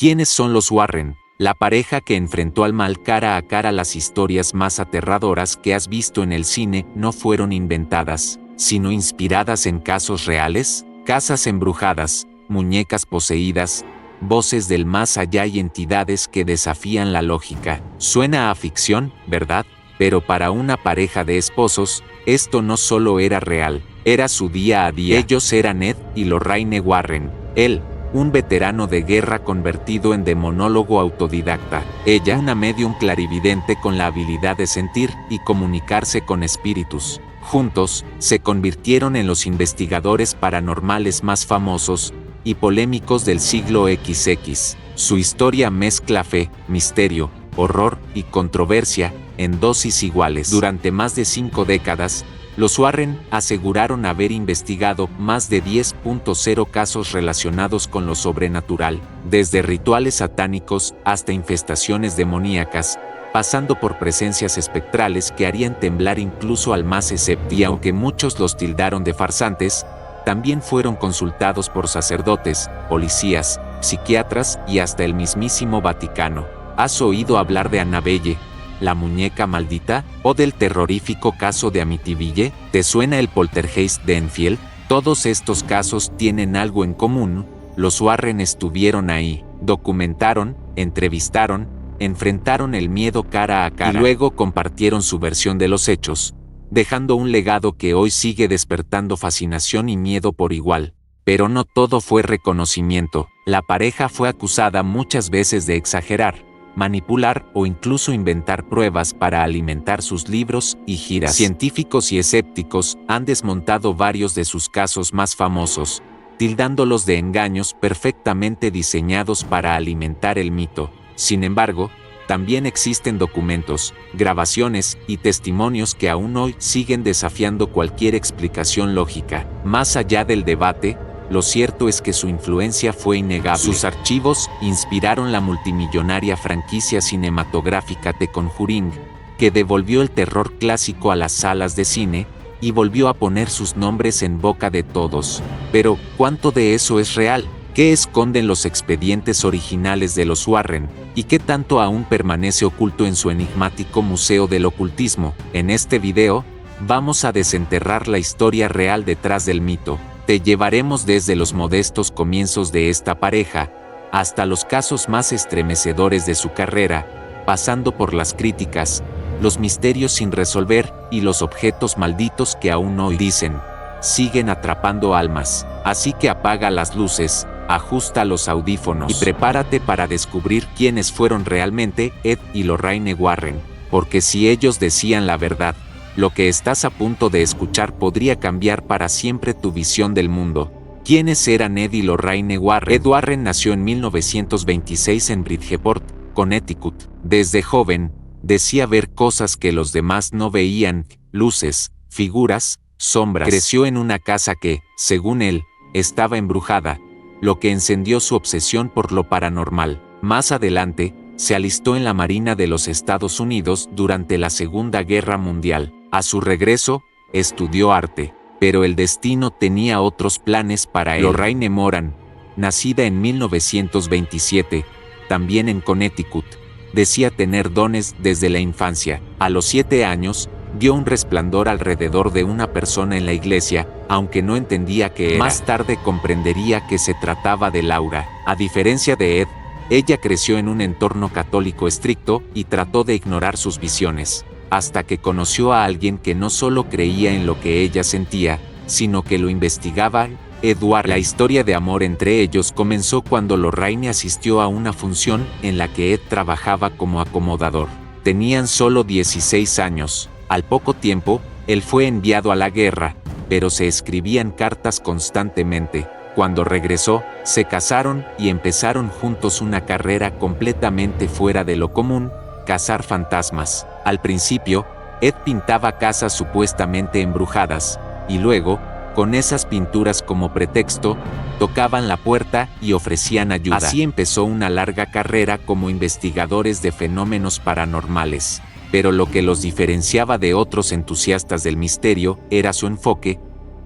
¿Quiénes son los Warren? La pareja que enfrentó al mal cara a cara. Las historias más aterradoras que has visto en el cine no fueron inventadas, sino inspiradas en casos reales, casas embrujadas, muñecas poseídas, voces del más allá y entidades que desafían la lógica. Suena a ficción, ¿verdad? Pero para una pareja de esposos, esto no solo era real, era su día a día. Ellos eran Ed y Lorraine Warren. Él, un veterano de guerra convertido en demonólogo autodidacta. Ella, una medium clarividente con la habilidad de sentir y comunicarse con espíritus. Juntos, se convirtieron en los investigadores paranormales más famosos y polémicos del siglo XX. Su historia mezcla fe, misterio, horror y controversia en dosis iguales. Durante más de 5 décadas, los Warren aseguraron haber investigado más de 10.0 casos relacionados con lo sobrenatural, desde rituales satánicos hasta infestaciones demoníacas, pasando por presencias espectrales que harían temblar incluso al más escéptico. Y aunque muchos los tildaron de farsantes, también fueron consultados por sacerdotes, policías, psiquiatras y hasta el mismísimo Vaticano. ¿Has oído hablar de Annabelle, la muñeca maldita, o del terrorífico caso de Amityville? ¿Te suena el poltergeist de Enfield? Todos estos casos tienen algo en común. Los Warren estuvieron ahí, documentaron, entrevistaron, enfrentaron el miedo cara a cara y luego compartieron su versión de los hechos, dejando un legado que hoy sigue despertando fascinación y miedo por igual. Pero no todo fue reconocimiento. La pareja fue acusada muchas veces de exagerar, manipular o incluso inventar pruebas para alimentar sus libros y giras. Científicos y escépticos han desmontado varios de sus casos más famosos, tildándolos de engaños perfectamente diseñados para alimentar el mito. Sin embargo, también existen documentos, grabaciones y testimonios que aún hoy siguen desafiando cualquier explicación lógica. Más allá del debate, lo cierto es que su influencia fue innegable. Sus archivos inspiraron la multimillonaria franquicia cinematográfica The Conjuring, que devolvió el terror clásico a las salas de cine y volvió a poner sus nombres en boca de todos. Pero, ¿cuánto de eso es real? ¿Qué esconden los expedientes originales de los Warren? ¿Y qué tanto aún permanece oculto en su enigmático museo del ocultismo? En este video, vamos a desenterrar la historia real detrás del mito. Te llevaremos desde los modestos comienzos de esta pareja, hasta los casos más estremecedores de su carrera, pasando por las críticas, los misterios sin resolver y los objetos malditos que aún hoy dicen, siguen atrapando almas. Así que apaga las luces, ajusta los audífonos y prepárate para descubrir quiénes fueron realmente Ed y Lorraine Warren, porque si ellos decían la verdad, lo que estás a punto de escuchar podría cambiar para siempre tu visión del mundo. ¿Quiénes eran Ed y Lorraine Warren? Ed Warren nació en 1926 en Bridgeport, Connecticut. Desde joven, decía ver cosas que los demás no veían, luces, figuras, sombras. Creció en una casa que, según él, estaba embrujada, lo que encendió su obsesión por lo paranormal. Más adelante, se alistó en la Marina de los Estados Unidos durante la Segunda Guerra Mundial. A su regreso, estudió arte, pero el destino tenía otros planes para él. Lorraine Moran, nacida en 1927, también en Connecticut, decía tener dones desde la infancia. A los 7 años, vio un resplandor alrededor de una persona en la iglesia, aunque no entendía qué era. Más tarde comprendería que se trataba de Laura. A diferencia de Ed, ella creció en un entorno católico estricto y trató de ignorar sus visiones, hasta que conoció a alguien que no solo creía en lo que ella sentía, sino que lo investigaba. Edward. La historia de amor entre ellos comenzó cuando Lorraine asistió a una función en la que Ed trabajaba como acomodador. Tenían solo 16 años. Al poco tiempo, él fue enviado a la guerra, pero se escribían cartas constantemente. Cuando regresó, se casaron y empezaron juntos una carrera completamente fuera de lo común, cazar fantasmas. Al principio, Ed pintaba casas supuestamente embrujadas, y luego, con esas pinturas como pretexto, tocaban la puerta y ofrecían ayuda. Así empezó una larga carrera como investigadores de fenómenos paranormales. Pero lo que los diferenciaba de otros entusiastas del misterio era su enfoque.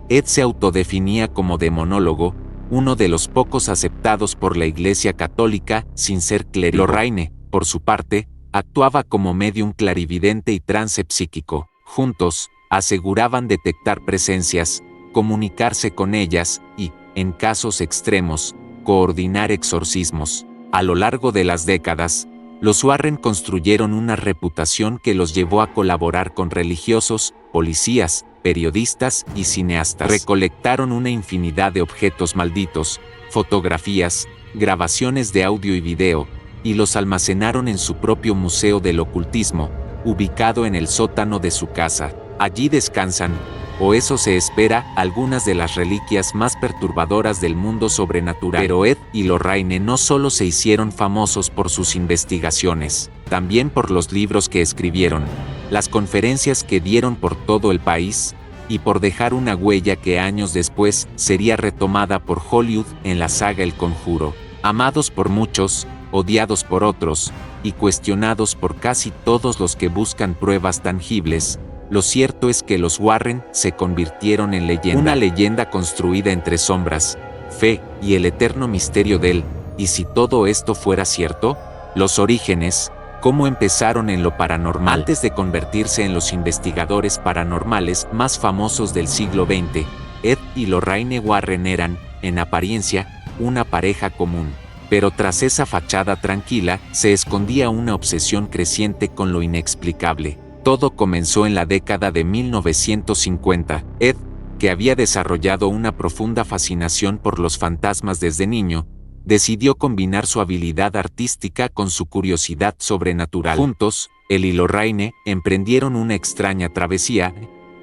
Ed se autodefinía como demonólogo, uno de los pocos aceptados por la Iglesia Católica sin ser clérigo. Lorraine, por su parte, actuaba como medium clarividente y trance psíquico. Juntos, aseguraban detectar presencias, comunicarse con ellas y, en casos extremos, coordinar exorcismos. A lo largo de las décadas, los Warren construyeron una reputación que los llevó a colaborar con religiosos, policías, periodistas y cineastas. Recolectaron una infinidad de objetos malditos, fotografías, grabaciones de audio y video, y los almacenaron en su propio museo del ocultismo, ubicado en el sótano de su casa. Allí descansan, o eso se espera, algunas de las reliquias más perturbadoras del mundo sobrenatural. Pero Ed y Lorraine no solo se hicieron famosos por sus investigaciones, también por los libros que escribieron, las conferencias que dieron por todo el país, y por dejar una huella que años después sería retomada por Hollywood en la saga El Conjuro. Amados por muchos, odiados por otros, y cuestionados por casi todos los que buscan pruebas tangibles, lo cierto es que los Warren se convirtieron en leyenda. Una leyenda construida entre sombras, fe y el eterno misterio del ¿y si todo esto fuera cierto? Los orígenes, cómo empezaron en lo paranormal. Antes de convertirse en los investigadores paranormales más famosos del siglo XX, Ed y Lorraine Warren eran, en apariencia, una pareja común. Pero tras esa fachada tranquila, se escondía una obsesión creciente con lo inexplicable. Todo comenzó en la década de 1950. Ed, que había desarrollado una profunda fascinación por los fantasmas desde niño, decidió combinar su habilidad artística con su curiosidad sobrenatural. Juntos, él y Lorraine emprendieron una extraña travesía.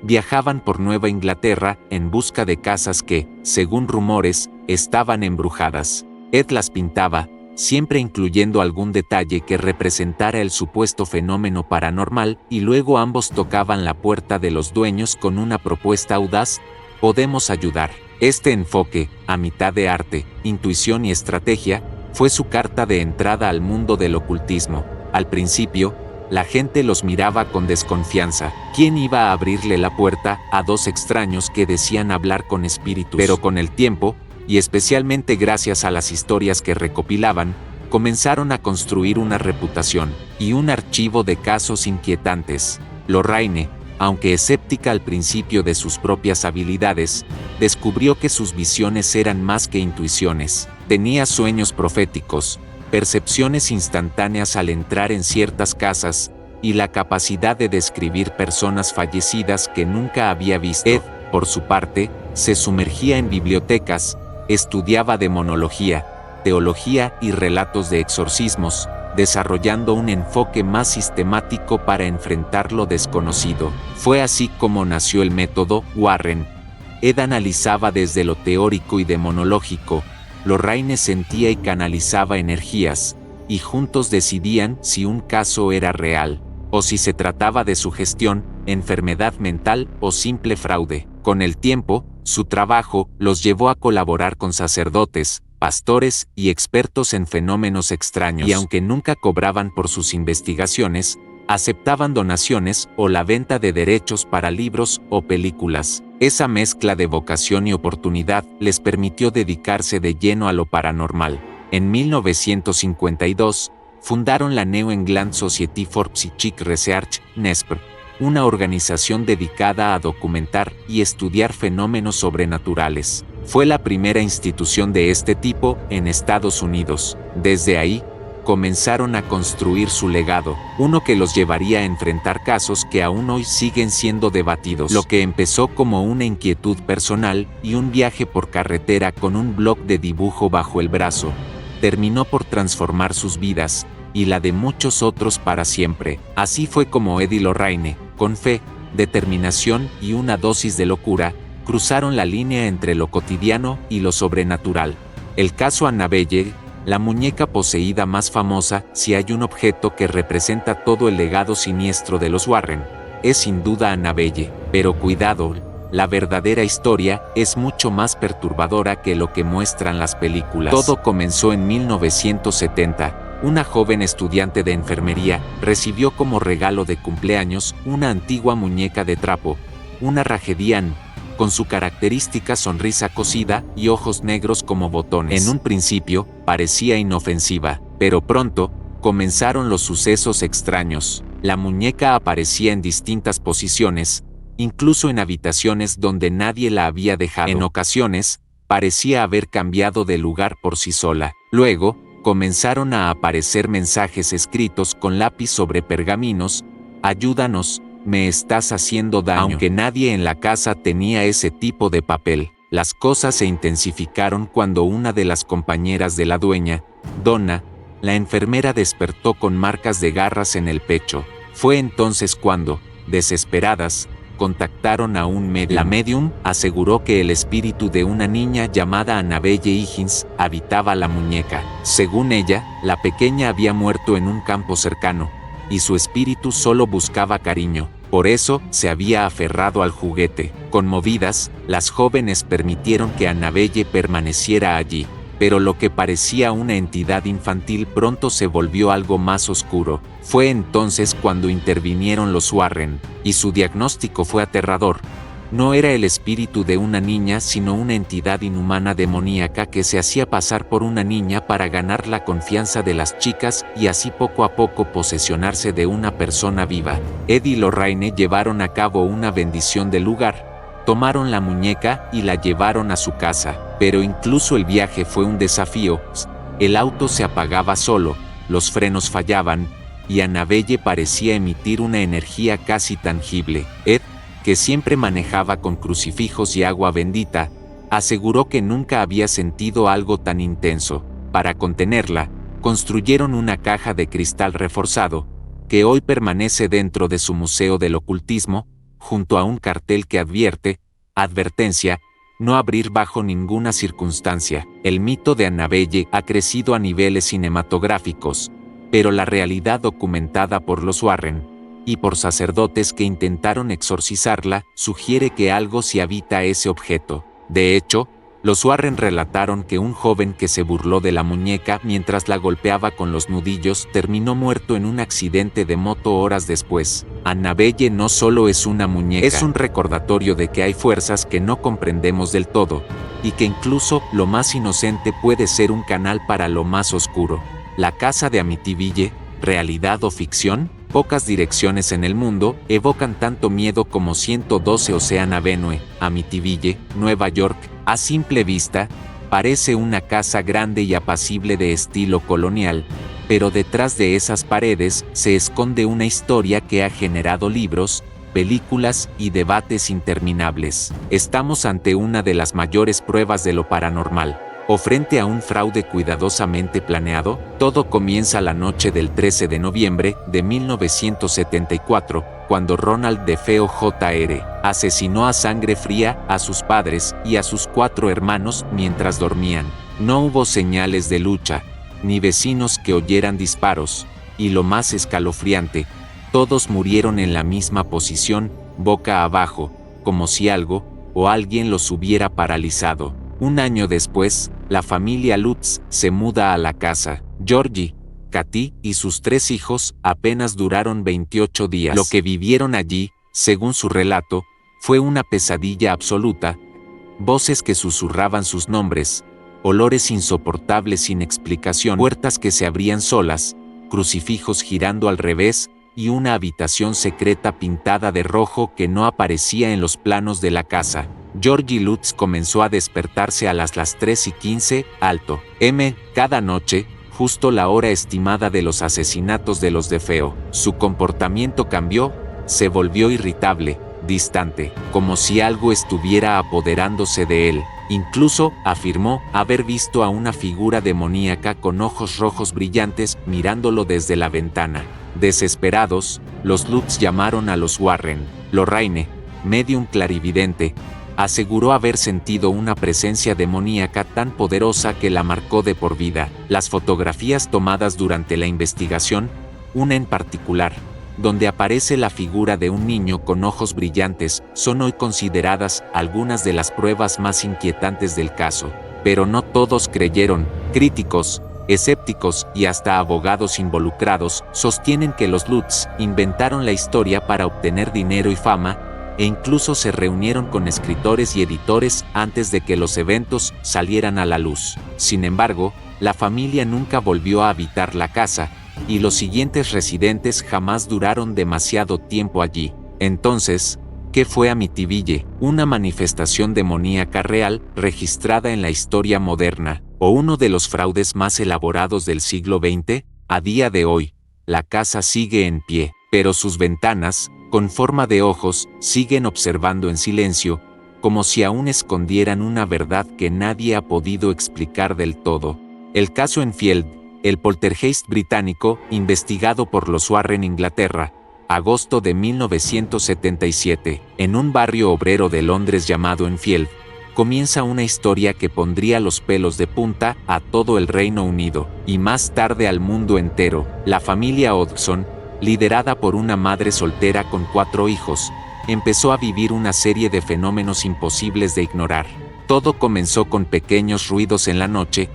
Viajaban por Nueva Inglaterra en busca de casas que, según rumores, estaban embrujadas. Ed las pintaba, siempre incluyendo algún detalle que representara el supuesto fenómeno paranormal, y luego ambos tocaban la puerta de los dueños con una propuesta audaz: podemos ayudar. Este enfoque, a mitad de arte, intuición y estrategia, fue su carta de entrada al mundo del ocultismo. Al principio, la gente los miraba con desconfianza. ¿Quién iba a abrirle la puerta a dos extraños que decían hablar con espíritus? Pero con el tiempo, y especialmente gracias a las historias que recopilaban, comenzaron a construir una reputación y un archivo de casos inquietantes. Lorraine, aunque escéptica al principio de sus propias habilidades, descubrió que sus visiones eran más que intuiciones. Tenía sueños proféticos, percepciones instantáneas al entrar en ciertas casas, y la capacidad de describir personas fallecidas que nunca había visto. Ed, por su parte, se sumergía en bibliotecas, estudiaba demonología, teología y relatos de exorcismos, desarrollando un enfoque más sistemático para enfrentar lo desconocido. Fue así como nació el método Warren. Ed analizaba desde lo teórico y demonológico, Lorraine sentía y canalizaba energías, y juntos decidían si un caso era real, o si se trataba de sugestión, enfermedad mental o simple fraude. Con el tiempo, su trabajo los llevó a colaborar con sacerdotes, pastores y expertos en fenómenos extraños. Y aunque nunca cobraban por sus investigaciones, aceptaban donaciones o la venta de derechos para libros o películas. Esa mezcla de vocación y oportunidad les permitió dedicarse de lleno a lo paranormal. En 1952, fundaron la New England Society for Psychic Research, NESPR, una organización dedicada a documentar y estudiar fenómenos sobrenaturales. Fue la primera institución de este tipo en Estados Unidos. Desde ahí, comenzaron a construir su legado, uno que los llevaría a enfrentar casos que aún hoy siguen siendo debatidos. Lo que empezó como una inquietud personal y un viaje por carretera con un blog de dibujo bajo el brazo, terminó por transformar sus vidas, y la de muchos otros para siempre. Así fue como Ed y Lorraine, con fe, determinación y una dosis de locura, cruzaron la línea entre lo cotidiano y lo sobrenatural. El caso Annabelle, la muñeca poseída más famosa, si hay un objeto que representa todo el legado siniestro de los Warren, es sin duda Annabelle. Pero cuidado, la verdadera historia es mucho más perturbadora que lo que muestran las películas. Todo comenzó en 1970. Una joven estudiante de enfermería recibió como regalo de cumpleaños una antigua muñeca de trapo, una Raggedy Ann, con su característica sonrisa cosida y ojos negros como botones. En un principio, parecía inofensiva, pero pronto, comenzaron los sucesos extraños. La muñeca aparecía en distintas posiciones, incluso en habitaciones donde nadie la había dejado. En ocasiones, parecía haber cambiado de lugar por sí sola. Luego, comenzaron a aparecer mensajes escritos con lápiz sobre pergaminos: ayúdanos, me estás haciendo daño. Aunque nadie en la casa tenía ese tipo de papel, las cosas se intensificaron cuando una de las compañeras de la dueña, Donna, la enfermera, despertó con marcas de garras en el pecho. Fue entonces cuando, desesperadas, contactaron a un medium. La medium aseguró que el espíritu de una niña llamada Annabelle Higgins habitaba la muñeca. Según ella, la pequeña había muerto en un campo cercano, y su espíritu solo buscaba cariño. Por eso, se había aferrado al juguete. Conmovidas, las jóvenes permitieron que Annabelle permaneciera allí. Pero lo que parecía una entidad infantil pronto se volvió algo más oscuro. Fue entonces cuando intervinieron los Warren, y su diagnóstico fue aterrador. No era el espíritu de una niña, sino una entidad inhumana demoníaca que se hacía pasar por una niña para ganar la confianza de las chicas y así poco a poco posesionarse de una persona viva. Ed y Lorraine llevaron a cabo una bendición del lugar. Tomaron la muñeca y la llevaron a su casa, pero incluso el viaje fue un desafío. El auto se apagaba solo, los frenos fallaban, y Annabelle parecía emitir una energía casi tangible. Ed, que siempre manejaba con crucifijos y agua bendita, aseguró que nunca había sentido algo tan intenso. Para contenerla, construyeron una caja de cristal reforzado, que hoy permanece dentro de su museo del ocultismo, junto a un cartel que advierte: advertencia, no abrir bajo ninguna circunstancia. El mito de Annabelle ha crecido a niveles cinematográficos, pero la realidad documentada por los Warren, y por sacerdotes que intentaron exorcizarla, sugiere que algo sí habita ese objeto. De hecho, los Warren relataron que un joven que se burló de la muñeca mientras la golpeaba con los nudillos terminó muerto en un accidente de moto horas después. Annabelle no solo es una muñeca, es un recordatorio de que hay fuerzas que no comprendemos del todo, y que incluso lo más inocente puede ser un canal para lo más oscuro. La casa de Amityville, ¿realidad o ficción? Pocas direcciones en el mundo evocan tanto miedo como 112 Ocean Avenue, Amityville, Nueva York. A simple vista, parece una casa grande y apacible de estilo colonial, pero detrás de esas paredes se esconde una historia que ha generado libros, películas y debates interminables. Estamos ante una de las mayores pruebas de lo paranormal, o frente a un fraude cuidadosamente planeado. Todo comienza la noche del 13 de noviembre de 1974, cuando Ronald DeFeo Jr. asesinó a sangre fría a sus padres y a sus 4 hermanos mientras dormían. No hubo señales de lucha, ni vecinos que oyeran disparos, y lo más escalofriante, todos murieron en la misma posición, boca abajo, como si algo o alguien los hubiera paralizado. Un año después, la familia Lutz se muda a la casa. Georgie, Katy y sus 3 hijos apenas duraron 28 días. Lo que vivieron allí, según su relato, fue una pesadilla absoluta. Voces que susurraban sus nombres, olores insoportables sin explicación, puertas que se abrían solas, crucifijos girando al revés, y una habitación secreta pintada de rojo que no aparecía en los planos de la casa. Georgie Lutz comenzó a despertarse a las 3:15 a.m. cada noche, justo la hora estimada de los asesinatos de los DeFeo. Su comportamiento cambió, se volvió irritable, distante, como si algo estuviera apoderándose de él. Incluso afirmó haber visto a una figura demoníaca con ojos rojos brillantes mirándolo desde la ventana. Desesperados, los Lutz llamaron a los Warren. Lorraine, medium clarividente, aseguró haber sentido una presencia demoníaca tan poderosa que la marcó de por vida. Las fotografías tomadas durante la investigación, una en particular, donde aparece la figura de un niño con ojos brillantes, son hoy consideradas algunas de las pruebas más inquietantes del caso. Pero no todos creyeron. Críticos, escépticos y hasta abogados involucrados sostienen que los Lutz inventaron la historia para obtener dinero y fama, e incluso se reunieron con escritores y editores antes de que los eventos salieran a la luz. Sin embargo, la familia nunca volvió a habitar la casa, y los siguientes residentes jamás duraron demasiado tiempo allí. Entonces, ¿qué fue Amityville? ¿Una manifestación demoníaca real registrada en la historia moderna, o uno de los fraudes más elaborados del siglo XX? A día de hoy, la casa sigue en pie, pero sus ventanas, con forma de ojos, siguen observando en silencio, como si aún escondieran una verdad que nadie ha podido explicar del todo. El caso Enfield, el poltergeist británico, investigado por los Warren, Inglaterra, agosto de 1977, en un barrio obrero de Londres llamado Enfield, comienza una historia que pondría los pelos de punta a todo el Reino Unido, y más tarde al mundo entero. La familia Hodgson, liderada por una madre soltera con 4 hijos, empezó a vivir una serie de fenómenos imposibles de ignorar. Todo comenzó con pequeños ruidos en la noche,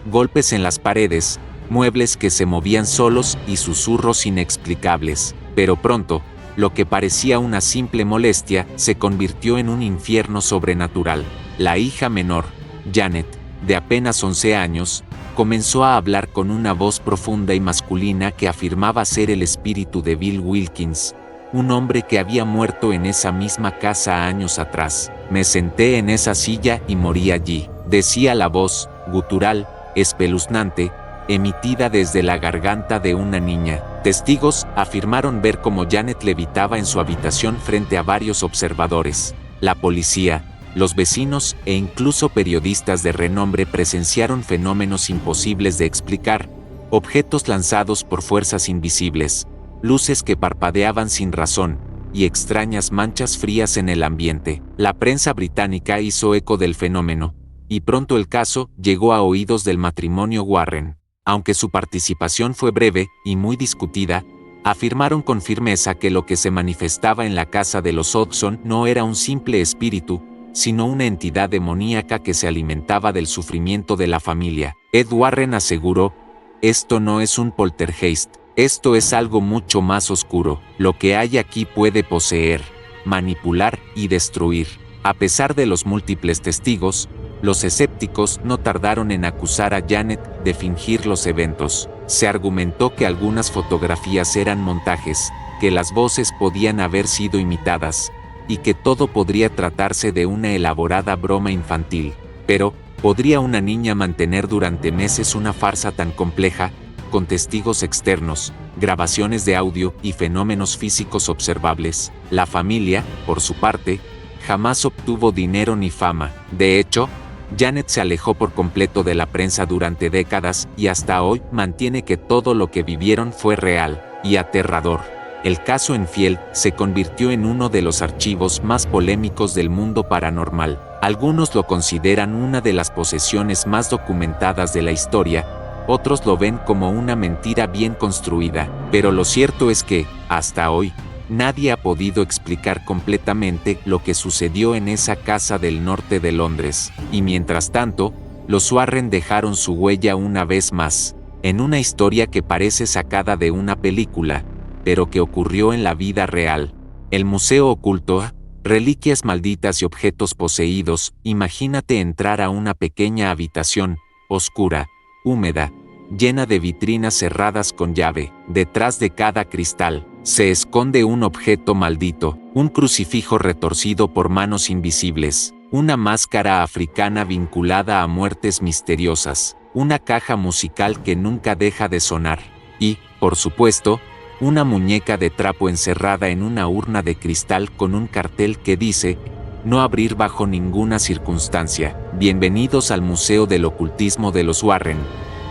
golpes en las paredes, muebles que se movían solos y susurros inexplicables. Pero pronto, lo que parecía una simple molestia se convirtió en un infierno sobrenatural. La hija menor, Janet, de apenas 11 años, comenzó a hablar con una voz profunda y masculina que afirmaba ser el espíritu de Bill Wilkins, un hombre que había muerto en esa misma casa años atrás. Me senté en esa silla y morí allí, decía la voz, gutural, espeluznante, emitida desde la garganta de una niña. Testigos afirmaron ver cómo Janet levitaba en su habitación frente a varios observadores. La policía, los vecinos e incluso periodistas de renombre presenciaron fenómenos imposibles de explicar, objetos lanzados por fuerzas invisibles, luces que parpadeaban sin razón, y extrañas manchas frías en el ambiente. La prensa británica hizo eco del fenómeno, y pronto el caso llegó a oídos del matrimonio Warren. Aunque su participación fue breve y muy discutida, afirmaron con firmeza que lo que se manifestaba en la casa de los Hodgson no era un simple espíritu, sino una entidad demoníaca que se alimentaba del sufrimiento de la familia. Ed Warren aseguró: "Esto no es un poltergeist, esto es algo mucho más oscuro. Lo que hay aquí puede poseer, manipular y destruir". A pesar de los múltiples testigos, los escépticos no tardaron en acusar a Janet de fingir los eventos. Se argumentó que algunas fotografías eran montajes, que las voces podían haber sido imitadas, y que todo podría tratarse de una elaborada broma infantil. Pero, ¿podría una niña mantener durante meses una farsa tan compleja, con testigos externos, grabaciones de audio y fenómenos físicos observables? La familia, por su parte, jamás obtuvo dinero ni fama. De hecho, Janet se alejó por completo de la prensa durante décadas y hasta hoy mantiene que todo lo que vivieron fue real y aterrador. El caso Enfield se convirtió en uno de los archivos más polémicos del mundo paranormal. Algunos lo consideran una de las posesiones más documentadas de la historia, otros lo ven como una mentira bien construida, pero lo cierto es que, hasta hoy, nadie ha podido explicar completamente lo que sucedió en esa casa del norte de Londres. Y mientras tanto, los Warren dejaron su huella una vez más, en una historia que parece sacada de una película, pero que ocurrió en la vida real. El Museo Oculto, reliquias malditas y objetos poseídos. Imagínate entrar a una pequeña habitación, oscura, húmeda, llena de vitrinas cerradas con llave. Detrás de cada cristal se esconde un objeto maldito, un crucifijo retorcido por manos invisibles, una máscara africana vinculada a muertes misteriosas, una caja musical que nunca deja de sonar, y, por supuesto, una muñeca de trapo encerrada en una urna de cristal con un cartel que dice: "No abrir bajo ninguna circunstancia". Bienvenidos al Museo del Ocultismo de los Warren,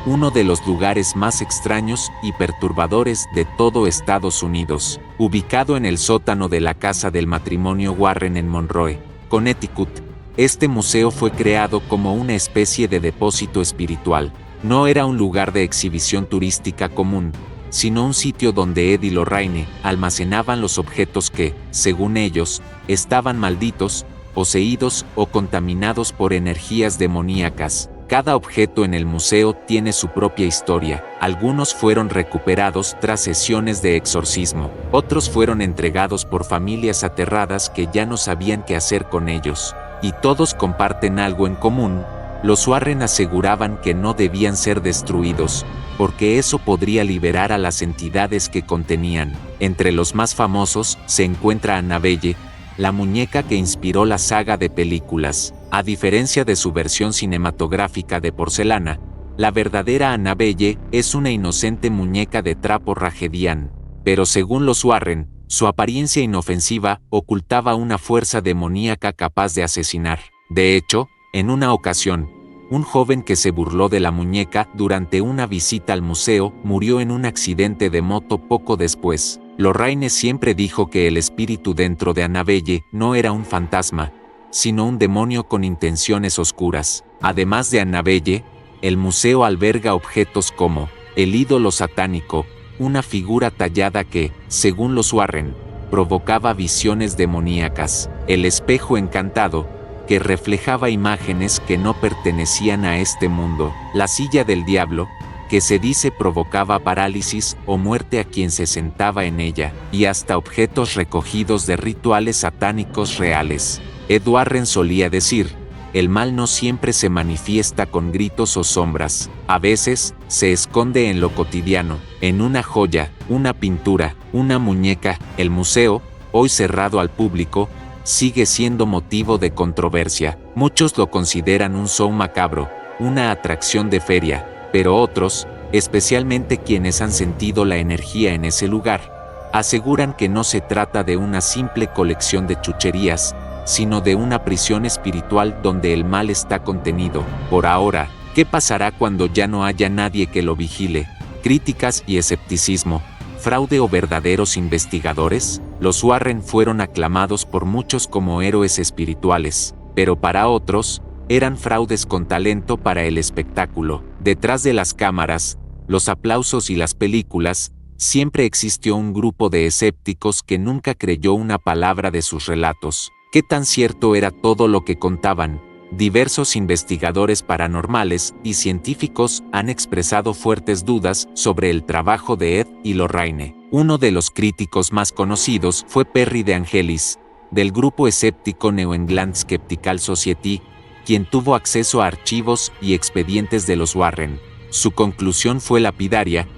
uno de los lugares más extraños y perturbadores de todo Estados Unidos. Ubicado en el sótano de la casa del matrimonio Warren en Monroe, Connecticut, este museo fue creado como una especie de depósito espiritual. No era un lugar de exhibición turística común, sino un sitio donde Ed y Lorraine almacenaban los objetos que, según ellos, estaban malditos, poseídos o contaminados por energías demoníacas. Cada objeto en el museo tiene su propia historia. Algunos fueron recuperados tras sesiones de exorcismo. Otros fueron entregados por familias aterradas que ya no sabían qué hacer con ellos. Y todos comparten algo en común. Los Warren aseguraban que no debían ser destruidos, porque eso podría liberar a las entidades que contenían. Entre los más famosos se encuentra Annabelle, la muñeca que inspiró la saga de películas. A diferencia de su versión cinematográfica de porcelana, la verdadera Annabelle es una inocente muñeca de trapo rajedián. Pero según los Warren, su apariencia inofensiva ocultaba una fuerza demoníaca capaz de asesinar. De hecho, en una ocasión, un joven que se burló de la muñeca durante una visita al museo murió en un accidente de moto poco después. Lorraine siempre dijo que el espíritu dentro de Annabelle no era un fantasma, sino un demonio con intenciones oscuras. Además de Annabelle, el museo alberga objetos como el ídolo satánico, una figura tallada que, según los Warren, provocaba visiones demoníacas, el espejo encantado, que reflejaba imágenes que no pertenecían a este mundo, la silla del diablo, que se dice provocaba parálisis o muerte a quien se sentaba en ella, y hasta objetos recogidos de rituales satánicos reales. Ed Warren solía decir, el mal no siempre se manifiesta con gritos o sombras, a veces se esconde en lo cotidiano, en una joya, una pintura, una muñeca. El museo, hoy cerrado al público, sigue siendo motivo de controversia. Muchos lo consideran un show macabro, una atracción de feria, pero otros, especialmente quienes han sentido la energía en ese lugar, aseguran que no se trata de una simple colección de chucherías, sino de una prisión espiritual donde el mal está contenido. Por ahora, ¿qué pasará cuando ya no haya nadie que lo vigile? Críticas y escepticismo. ¿Fraude o verdaderos investigadores? Los Warren fueron aclamados por muchos como héroes espirituales, pero para otros, eran fraudes con talento para el espectáculo. Detrás de las cámaras, los aplausos y las películas, siempre existió un grupo de escépticos que nunca creyó una palabra de sus relatos. ¿Qué tan cierto era todo lo que contaban? Diversos investigadores paranormales y científicos han expresado fuertes dudas sobre el trabajo de Ed y Lorraine. Uno de los críticos más conocidos fue Perry de Angelis, del grupo escéptico New England Skeptical Society, quien tuvo acceso a archivos y expedientes de los Warren. Su conclusión fue lapidaria: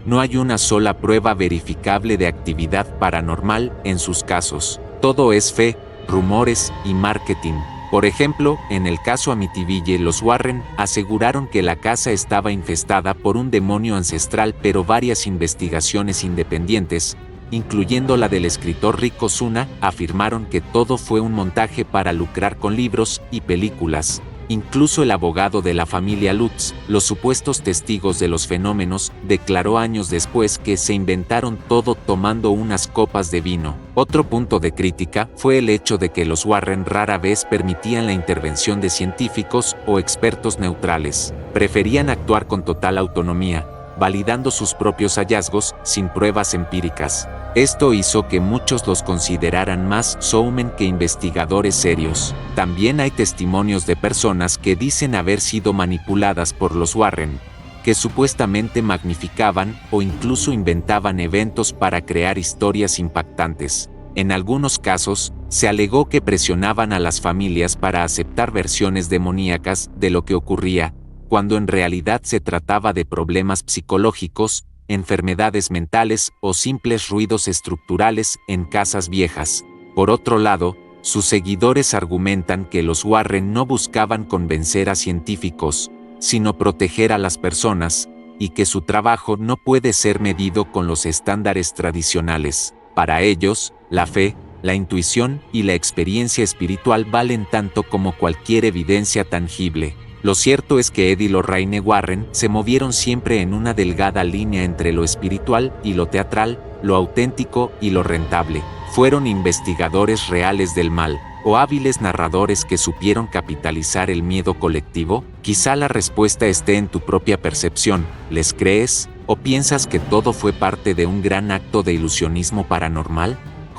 no hay una sola prueba verificable de actividad paranormal en sus casos. Todo es fe, rumores y marketing. Por ejemplo, en el caso Amityville, los Warren aseguraron que la casa estaba infestada por un demonio ancestral, pero varias investigaciones independientes, incluyendo la del escritor Rick Osuna, afirmaron que todo fue un montaje para lucrar con libros y películas. Incluso el abogado de la familia Lutz, los supuestos testigos de los fenómenos, declaró años después que se inventaron todo tomando unas copas de vino. Otro punto de crítica fue el hecho de que los Warren rara vez permitían la intervención de científicos o expertos neutrales. Preferían actuar con total autonomía, validando sus propios hallazgos sin pruebas empíricas. Esto hizo que muchos los consideraran más showmen que investigadores serios. También hay testimonios de personas que dicen haber sido manipuladas por los Warren, que supuestamente magnificaban o incluso inventaban eventos para crear historias impactantes. En algunos casos, se alegó que presionaban a las familias para aceptar versiones demoníacas de lo que ocurría, cuando en realidad se trataba de problemas psicológicos, enfermedades mentales o simples ruidos estructurales en casas viejas. Por otro lado, sus seguidores argumentan que los Warren no buscaban convencer a científicos, sino proteger a las personas, y que su trabajo no puede ser medido con los estándares tradicionales. Para ellos, la fe, la intuición y la experiencia espiritual valen tanto como cualquier evidencia tangible. Lo cierto es que Ed y Lorraine Warren se movieron siempre en una delgada línea entre lo espiritual y lo teatral, lo auténtico y lo rentable. Fueron investigadores reales del mal, o hábiles narradores que supieron capitalizar el miedo colectivo. Quizá la respuesta esté en tu propia percepción. ¿Les crees? ¿O piensas que todo fue parte de un gran acto de ilusionismo paranormal?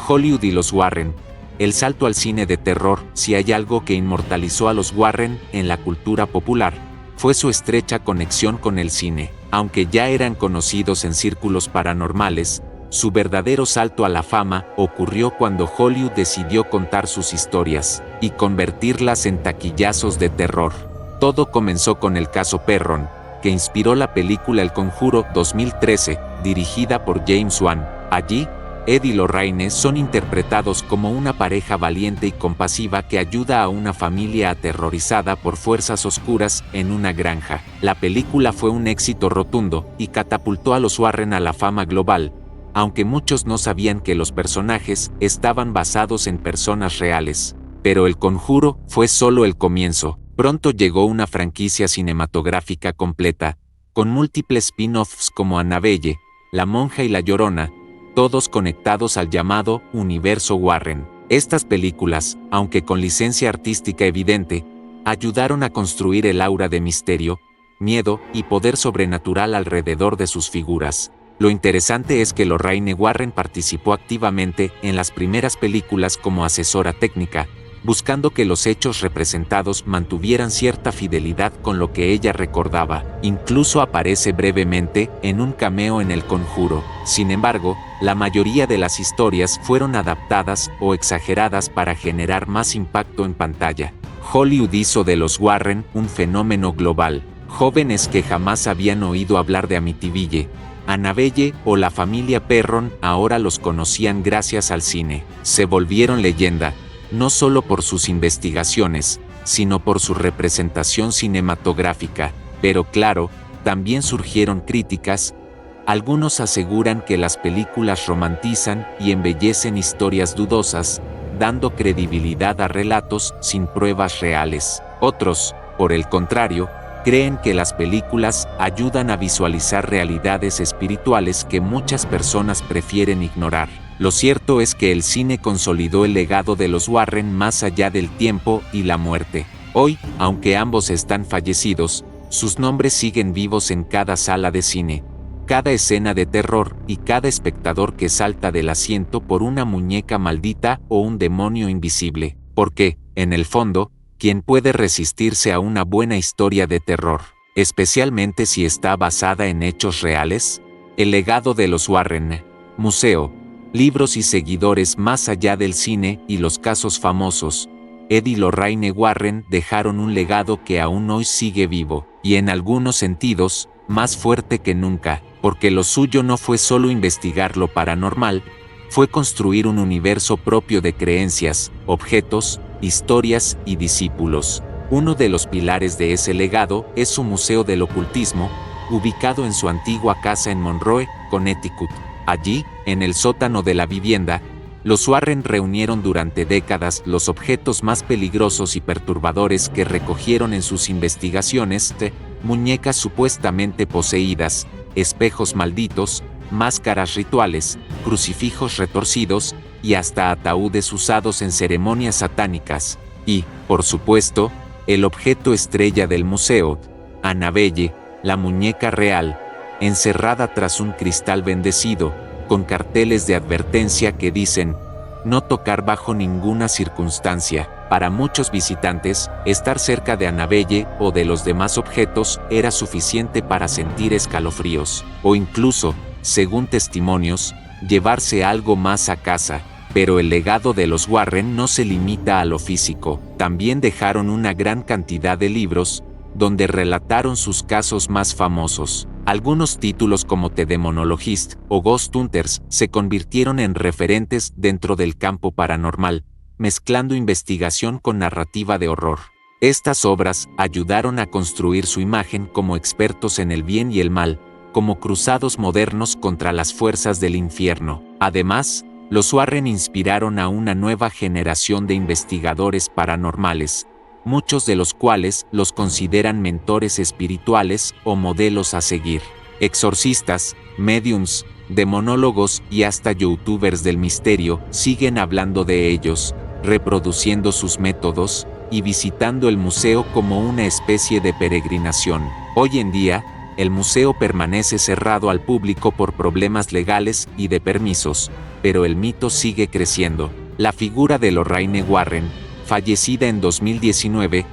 Hollywood y los Warren. El salto al cine de terror. Si hay algo que inmortalizó a los Warren en la cultura popular, fue su estrecha conexión con el cine. Aunque ya eran conocidos en círculos paranormales, su verdadero salto a la fama ocurrió cuando Hollywood decidió contar sus historias y convertirlas en taquillazos de terror. Todo comenzó con el caso Perron, que inspiró la película El Conjuro 2013, dirigida por James Wan. Allí, Ed y Lorraine son interpretados como una pareja valiente y compasiva que ayuda a una familia aterrorizada por fuerzas oscuras en una granja. La película fue un éxito rotundo y catapultó a los Warren a la fama global, aunque muchos no sabían que los personajes estaban basados en personas reales. Pero El Conjuro fue solo el comienzo. Pronto llegó una franquicia cinematográfica completa, con múltiples spin-offs como Annabelle, La Monja y La Llorona, todos conectados al llamado Universo Warren. Estas películas, aunque con licencia artística evidente, ayudaron a construir el aura de misterio, miedo y poder sobrenatural alrededor de sus figuras. Lo interesante es que Lorraine Warren participó activamente en las primeras películas como asesora técnica, buscando que los hechos representados mantuvieran cierta fidelidad con lo que ella recordaba. Incluso aparece brevemente en un cameo en El Conjuro. Sin embargo, la mayoría de las historias fueron adaptadas o exageradas para generar más impacto en pantalla. Hollywood hizo de los Warren un fenómeno global. Jóvenes que jamás habían oído hablar de Amityville, Annabelle o la familia Perron ahora los conocían gracias al cine. Se volvieron leyenda, no solo por sus investigaciones, sino por su representación cinematográfica. Pero claro, también surgieron críticas. Algunos aseguran que las películas romantizan y embellecen historias dudosas, dando credibilidad a relatos sin pruebas reales. Otros, por el contrario, creen que las películas ayudan a visualizar realidades espirituales que muchas personas prefieren ignorar. Lo cierto es que el cine consolidó el legado de los Warren más allá del tiempo y la muerte. Hoy, aunque ambos están fallecidos, sus nombres siguen vivos en cada sala de cine, cada escena de terror y cada espectador que salta del asiento por una muñeca maldita o un demonio invisible. Porque, en el fondo, ¿quién puede resistirse a una buena historia de terror, especialmente si está basada en hechos reales? El legado de los Warren, museo, libros y seguidores más allá del cine y los casos famosos. Ed y Lorraine Warren dejaron un legado que aún hoy sigue vivo, y en algunos sentidos, más fuerte que nunca, porque lo suyo no fue solo investigar lo paranormal, fue construir un universo propio de creencias, objetos, historias y discípulos. Uno de los pilares de ese legado es su Museo del Ocultismo, ubicado en su antigua casa en Monroe, Connecticut. Allí, en el sótano de la vivienda, los Warren reunieron durante décadas los objetos más peligrosos y perturbadores que recogieron en sus investigaciones: muñecas supuestamente poseídas, espejos malditos, máscaras rituales, crucifijos retorcidos y hasta ataúdes usados en ceremonias satánicas. Y, por supuesto, el objeto estrella del museo, Annabelle, la muñeca real, encerrada tras un cristal bendecido, con carteles de advertencia que dicen: no tocar bajo ninguna circunstancia. Para muchos visitantes, estar cerca de Annabelle o de los demás objetos era suficiente para sentir escalofríos, o incluso, según testimonios, llevarse algo más a casa. Pero el legado de los Warren no se limita a lo físico. También dejaron una gran cantidad de libros, donde relataron sus casos más famosos. Algunos títulos como The Demonologist o Ghost Hunters se convirtieron en referentes dentro del campo paranormal, mezclando investigación con narrativa de horror. Estas obras ayudaron a construir su imagen como expertos en el bien y el mal, como cruzados modernos contra las fuerzas del infierno. Además, los Warren inspiraron a una nueva generación de investigadores paranormales, muchos de los cuales los consideran mentores espirituales o modelos a seguir. Exorcistas, mediums, demonólogos y hasta youtubers del misterio siguen hablando de ellos, reproduciendo sus métodos y visitando el museo como una especie de peregrinación. Hoy en día, el museo permanece cerrado al público por problemas legales y de permisos, pero el mito sigue creciendo. La figura de Lorraine Warren, fallecida en 2019,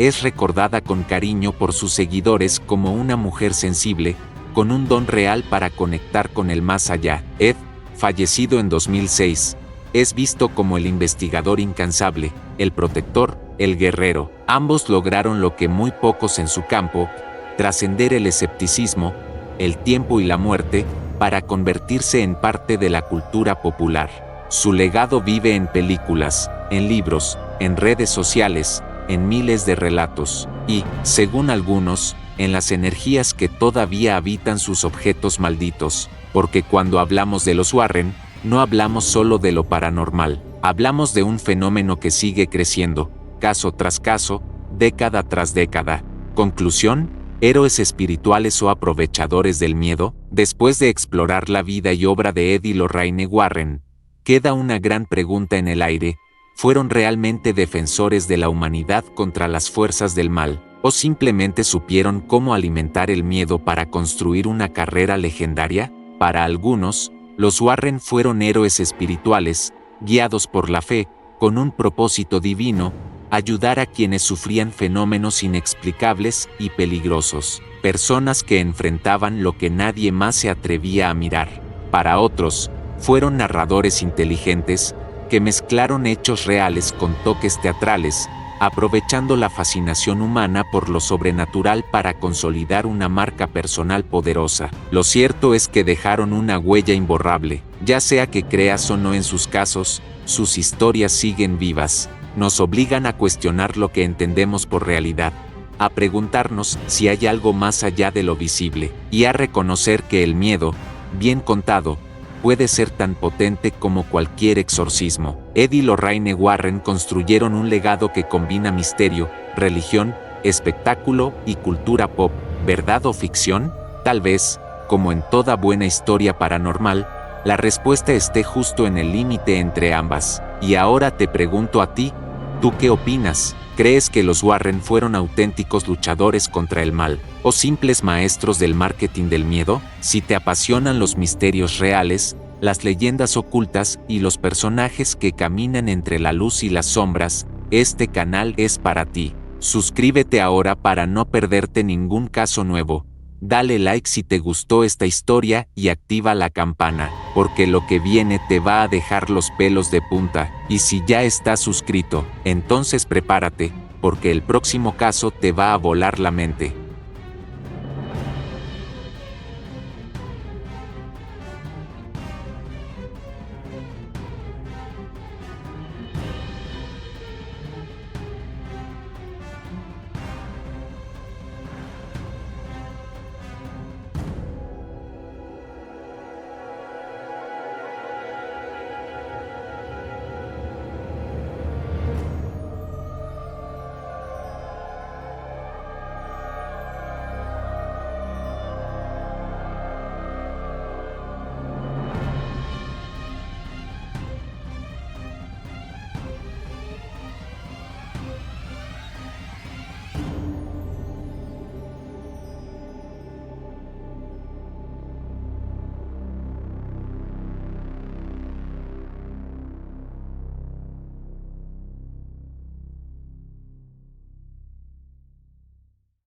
es recordada con cariño por sus seguidores como una mujer sensible, con un don real para conectar con el más allá. Ed, fallecido en 2006, es visto como el investigador incansable, el protector, el guerrero. Ambos lograron lo que muy pocos en su campo, trascender el escepticismo, el tiempo y la muerte, para convertirse en parte de la cultura popular. Su legado vive en películas, en libros, en redes sociales, en miles de relatos, y, según algunos, en las energías que todavía habitan sus objetos malditos, porque cuando hablamos de los Warren, no hablamos solo de lo paranormal, hablamos de un fenómeno que sigue creciendo, caso tras caso, década tras década. Conclusión: héroes espirituales o aprovechadores del miedo. Después de explorar la vida y obra de Ed y Lorraine Warren, queda una gran pregunta en el aire: ¿fueron realmente defensores de la humanidad contra las fuerzas del mal, o simplemente supieron cómo alimentar el miedo para construir una carrera legendaria? Para algunos, los Warren fueron héroes espirituales, guiados por la fe, con un propósito divino: ayudar a quienes sufrían fenómenos inexplicables y peligrosos, personas que enfrentaban lo que nadie más se atrevía a mirar. Para otros, fueron narradores inteligentes, que mezclaron hechos reales con toques teatrales, aprovechando la fascinación humana por lo sobrenatural para consolidar una marca personal poderosa. Lo cierto es que dejaron una huella imborrable. Ya sea que creas o no en sus casos, sus historias siguen vivas. Nos obligan a cuestionar lo que entendemos por realidad, a preguntarnos si hay algo más allá de lo visible, y a reconocer que el miedo, bien contado, puede ser tan potente como cualquier exorcismo. Ed y Lorraine Warren construyeron un legado que combina misterio, religión, espectáculo y cultura pop. ¿Verdad o ficción? Tal vez, como en toda buena historia paranormal, la respuesta esté justo en el límite entre ambas. Y ahora te pregunto a ti, ¿tú qué opinas? ¿Crees que los Warren fueron auténticos luchadores contra el mal, o simples maestros del marketing del miedo? Si te apasionan los misterios reales, las leyendas ocultas y los personajes que caminan entre la luz y las sombras, este canal es para ti. Suscríbete ahora para no perderte ningún caso nuevo. Dale like si te gustó esta historia y activa la campana, porque lo que viene te va a dejar los pelos de punta. Y si ya estás suscrito, entonces prepárate, porque el próximo caso te va a volar la mente.